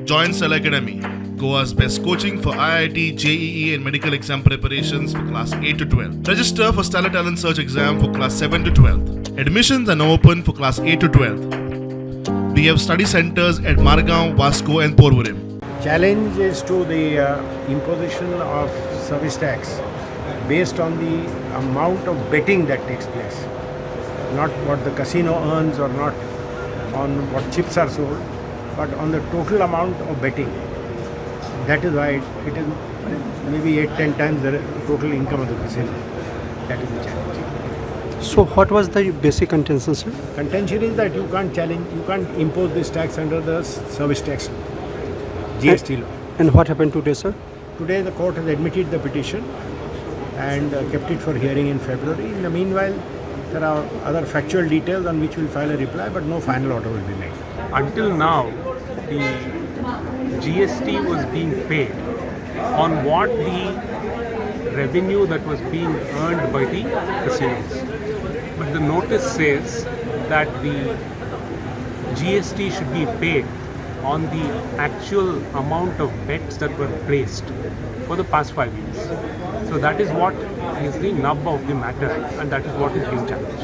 Join Cell Academy, Goa's best coaching for IIT, JEE, and medical exam preparations for class 8 to 12. Register for Stellar Talent Search exam for class 7 to 12. Admissions are now open for class 8 to 12. We have study centers at Margao, Vasco, and Porvorim. Challenge is to the imposition of service tax based on the amount of betting that takes place, not what the casino earns or not on what chips are sold, but on the total amount of betting. That is why it is maybe 8-10 times the total income of the casino. That is the challenge. So what was the basic contention, sir? Contention is that you can't impose this tax under the service tax GST law. And what happened today, sir? Today the court has admitted the petition and kept it for hearing in February. In the meanwhile, there are other factual details on which we'll file a reply, but no final order will be made. Until now, the GST was being paid on what the revenue that was being earned by the casinos. But the notice says that the GST should be paid on the actual amount of bets that were placed for the past 5 years. So that is what is the nub of the matter, and that is what is being challenged.